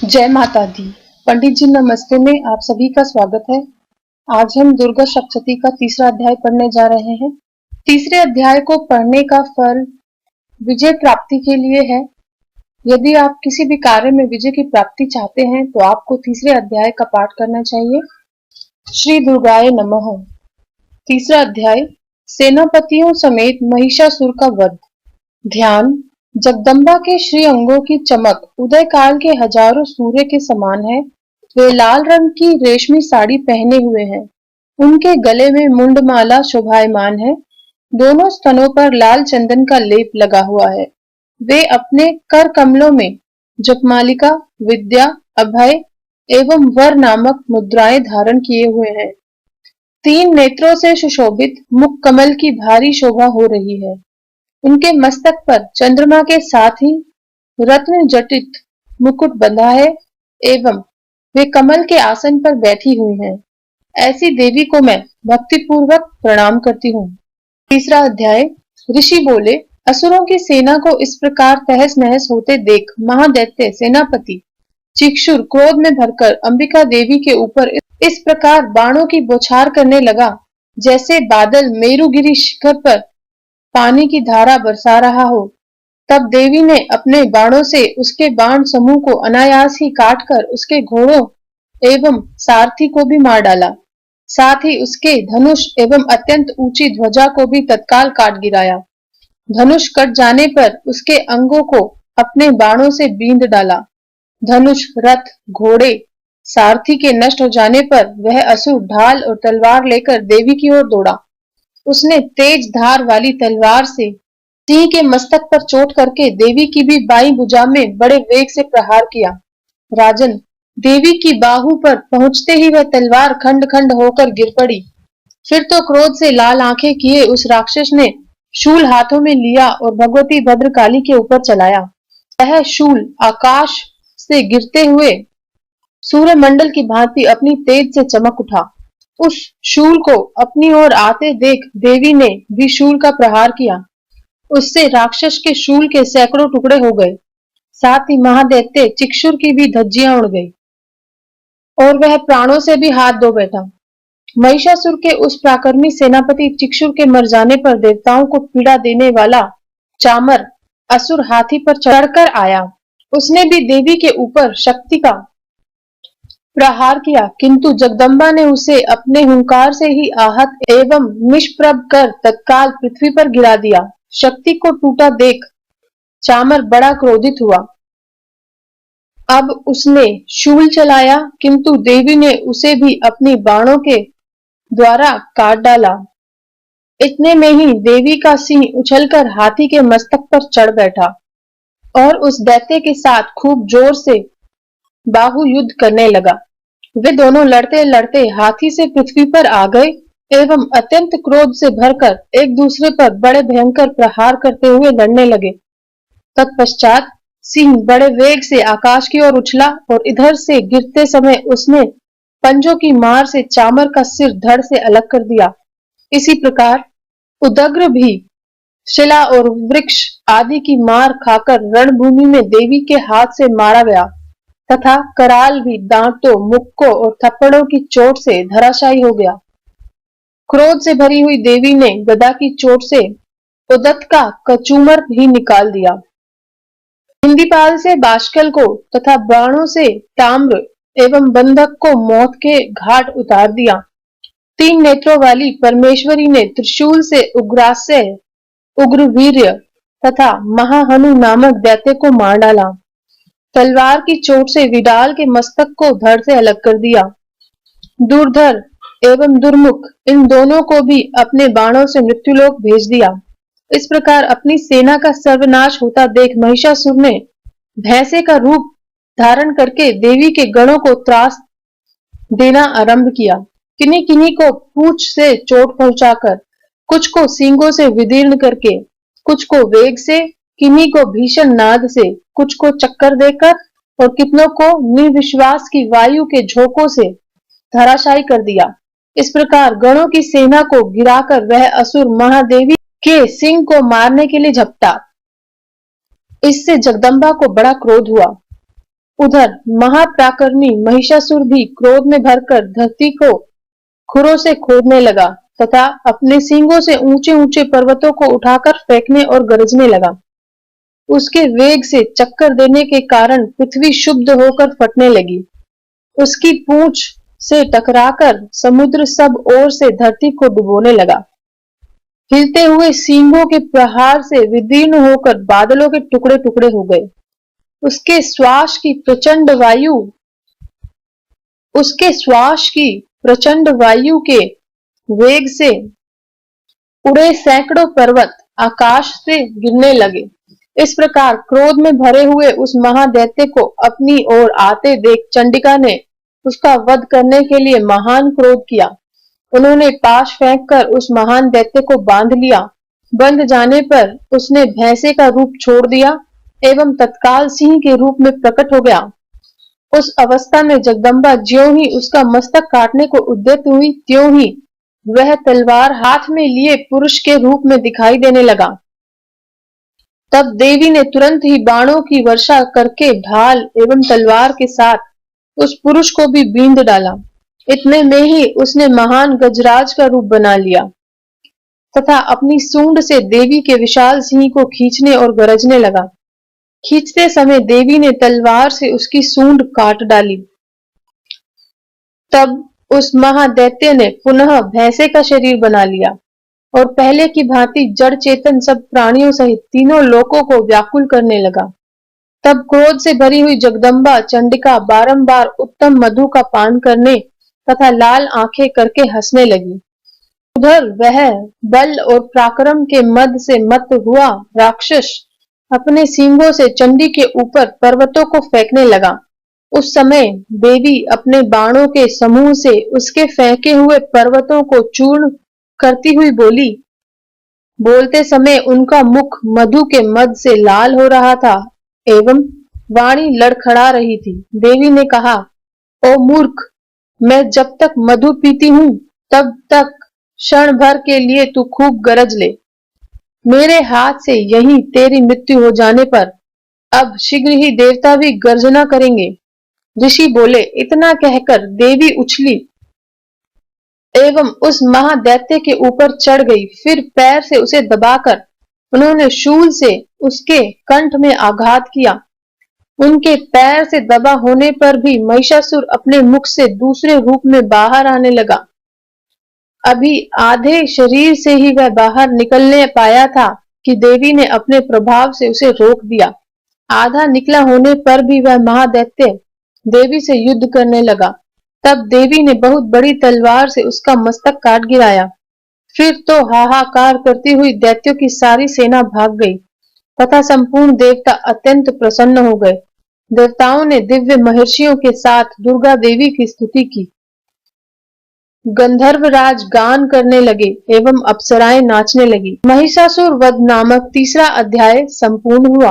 जय माता दी। पंडित जी नमस्ते में आप सभी का स्वागत है। आज हम दुर्गा सप्तशती का तीसरा अध्याय पढ़ने जा रहे हैं। तीसरे अध्याय को पढ़ने का फल विजय प्राप्ति के लिए है। यदि आप किसी भी कार्य में विजय की प्राप्ति चाहते हैं तो आपको तीसरे अध्याय का पाठ करना चाहिए। श्री दुर्गाय नमः। तीसरा अध्याय, सेनापतियों समेत महिषासुर का वध। ध्यान, जगदम्बा के श्री अंगों की चमक उदय काल के हजारों सूर्य के समान है। वे लाल रंग की रेशमी साड़ी पहने हुए हैं। उनके गले में मुंडमाला शोभायमान है। दोनों स्तनों पर लाल चंदन का लेप लगा हुआ है। वे अपने कर कमलों में जपमालिका, विद्या, अभय एवं वर नामक मुद्राएं धारण किए हुए हैं। तीन नेत्रों से सुशोभित मुख कमल की भारी शोभा हो रही है। उनके मस्तक पर चंद्रमा के साथ ही रत्न जटित मुकुट बंधा है एवं वे कमल के आसन पर बैठी हुई हैं। ऐसी देवी को मैं भक्ति पूर्वक प्रणाम करती हूँ। तीसरा अध्याय। ऋषि बोले, असुरों की सेना को इस प्रकार तहस नहस होते देख महादैत्य सेनापति चिक्षुर क्रोध में भरकर अंबिका देवी के ऊपर इस प्रकार बाणों की बौछार करने लगा, जैसे बादल मेरुगिरी शिखर पर पानी की धारा बरसा रहा हो। तब देवी ने अपने बाणों से उसके बाण समूह को अनायास ही काटकर उसके घोड़ों एवं सारथी को भी मार डाला। साथ ही उसके धनुष एवं अत्यंत ऊंची ध्वजा को भी तत्काल काट गिराया। धनुष कट जाने पर उसके अंगों को अपने बाणों से बींध डाला। धनुष, रथ, घोड़े, सारथी के नष्ट हो जाने पर वह असुर ढाल और तलवार लेकर देवी की ओर दौड़ा। उसने तेज धार वाली तलवार से सिंह के मस्तक पर चोट करके देवी की भी बाईं भुजा में बड़े वेग से प्रहार किया। राजन, देवी की बाहु पर पहुंचते ही वह तलवार खंड खंड होकर गिर पड़ी। फिर तो क्रोध से लाल आंखें किए उस राक्षस ने शूल हाथों में लिया और भगवती भद्रकाली के ऊपर चलाया। वह शूल आकाश से गिरते हुए सूर्यमंडल की भांति अपनी तेज से चमक उठा। उस शूल को अपनी ओर आते देख देवी ने भी शूल का प्रहार किया। उससे राक्षस के शूल के सैकड़ों टुकड़े हो गए। साथ ही महादैत्य चिक्षुर की भी धज्जियां उड़ गई और वह प्राणों से भी हाथ धो बैठा। महिषासुर के उस प्राक्रमी सेनापति चिक्षुर के मर जाने पर देवताओं को पीड़ा देने वाला चामर असुर हाथी पर चढ़कर आया। उसने भी देवी के ऊपर शक्ति का प्रहार किया, किंतु जगदम्बा ने उसे अपने हुंकार से ही आहत एवं निष्प्रभ कर तत्काल पृथ्वी पर गिरा दिया। शक्ति को टूटा देख चामर बड़ा क्रोधित हुआ। अब उसने शूल चलाया, किंतु देवी ने उसे भी अपनी बाणों के द्वारा काट डाला। इतने में ही देवी का सिंह उछलकर हाथी के मस्तक पर चढ़ बैठा और उस दैत्य के साथ खूब जोर से बाहु युद्ध करने लगा। वे दोनों लड़ते लड़ते हाथी से पृथ्वी पर आ गए एवं अत्यंत क्रोध से भरकर एक दूसरे पर बड़े भयंकर प्रहार करते हुए लड़ने लगे। तत्पश्चात सिंह बड़े वेग से आकाश की ओर उछला और इधर से गिरते समय उसने पंजों की मार से चामर का सिर धड़ से अलग कर दिया। इसी प्रकार उदग्र भी शिला और वृक्ष आदि की मार खाकर रणभूमि में देवी के हाथ से मारा गया तथा कराल भी दांतों, मुक्कों और थप्पड़ों की चोट से धराशायी हो गया। क्रोध से भरी हुई देवी ने गदा की चोट से उदत्त का कचूमर ही निकाल दिया। हिंदीपाल से बाष्कल को तथा बाणों से ताम्र एवं बंधक को मौत के घाट उतार दिया। तीन नेत्रों वाली परमेश्वरी ने त्रिशूल से उग्रास्य, उग्रवीर्य तथा महाहनु नामक दैत्य को मार डाला। तलवार की चोट से विडाल के मस्तक को धड़ से अलग कर दिया। दूरधर एवं दुर्मुख इन दोनों को भी अपने बाणों से मृत्युलोक भेज दिया। इस प्रकार अपनी सेना का सर्वनाश होता देख महिषासुर ने भैंसे का रूप धारण करके देवी के गणों को त्रास देना आरंभ किया। किन्हीं किन्हीं को पूंछ से चोट पहुंचाकर, कुछ को सींगों से विदीर्ण करके, कुछ को वेग से, किन्हीं को भीषण नाद से, कुछ को चक्कर देकर और कितनों को निर्विश्वास की वायु के झोंकों से धराशायी कर दिया। इस प्रकार गणों की सेना को गिराकर वह असुर महादेवी के सिंह को मारने के लिए झपटा। इससे जगदम्बा को बड़ा क्रोध हुआ। उधर महापराक्रमी महिषासुर भी क्रोध में भरकर धरती को खुरों से खोदने लगा तथा अपने सींगों से ऊंचे ऊंचे पर्वतों को उठाकर फेंकने और गरजने लगा। उसके वेग से चक्कर देने के कारण पृथ्वी शुद्ध होकर फटने लगी। उसकी पूंछ से टकराकर समुद्र सब ओर से धरती को डुबोने लगा। हिलते हुए सींगों के प्रहार से विदीर्ण होकर बादलों के टुकड़े टुकड़े हो गए। उसके श्वास की प्रचंड वायु के वेग से उड़े सैकड़ों पर्वत आकाश से गिरने लगे। इस प्रकार क्रोध में भरे हुए उस महादैत्य को अपनी ओर आते देख चंडिका ने उसका वध करने के लिए महान क्रोध किया। उन्होंने पाश फेंककर उस महान दैत्य को बांध लिया। बंध जाने पर उसने भैंसे का रूप छोड़ दिया एवं तत्काल सिंह के रूप में प्रकट हो गया। उस अवस्था में जगदम्बा ज्यों ही उसका मस्तक काटने को उद्यत हुई, त्यों ही वह तलवार हाथ में लिए पुरुष के रूप में दिखाई देने लगा। तब देवी ने तुरंत ही बाणों की वर्षा करके ढाल एवं तलवार के साथ उस पुरुष को भी बींध डाला। इतने में ही उसने महान गजराज का रूप बना लिया तथा अपनी सूंड से देवी के विशाल सिंह को खींचने और गरजने लगा। खींचते समय देवी ने तलवार से उसकी सूंड काट डाली। तब उस महादैत्य ने पुनः भैंसे का शरीर बना लिया और पहले की भांति जड़ चेतन सब प्राणियों सहित तीनों लोकों को व्याकुल करने लगा। तब क्रोध से भरी हुई जगदम्बा चंडिका बारंबार उत्तम मधु का पान करने तथा लाल आंखें करके हंसने लगी। उधर वह बल और पराक्रम के मद से मत हुआ राक्षस अपने सींगों से चंडी के ऊपर पर्वतों को फेंकने लगा। उस समय देवी अपने बाणों के समूह से उसके फेंके हुए पर्वतों को चूर्ण करती हुई बोली। बोलते समय उनका मुख मधु के मद से लाल हो रहा था एवं वाणी लड़खड़ा रही थी। देवी ने कहा, ओ मूर्ख, मैं जब तक मधु पीती हूं तब तक क्षण भर के लिए तू खूब गरज ले। मेरे हाथ से यहीं तेरी मृत्यु हो जाने पर अब शीघ्र ही देवता भी गर्जना करेंगे। ऋषि बोले। इतना कहकर देवी उछली एवं उस महादैत्य के ऊपर चढ़ गई। फिर पैर से उसे दबाकर उन्होंने शूल से उसके कंठ में आघात किया। उनके पैर से दबा होने पर भी महिषासुर अपने मुख से दूसरे रूप में बाहर आने लगा। अभी आधे शरीर से ही वह बाहर निकलने पाया था कि देवी ने अपने प्रभाव से उसे रोक दिया। आधा निकला होने पर भी वह महादैत्य देवी से युद्ध करने लगा। तब देवी ने बहुत बड़ी तलवार से उसका मस्तक काट गिराया। फिर तो हाहाकार करती हुई दैत्यों की सारी सेना भाग गई तथा संपूर्ण देवता अत्यंत प्रसन्न हो गए। देवताओं ने दिव्य महर्षियों के साथ दुर्गा देवी की स्तुति की। गंधर्वराज गान करने लगे एवं अप्सराएं नाचने लगी। महिषासुर वध नामक तीसरा अध्याय संपूर्ण हुआ।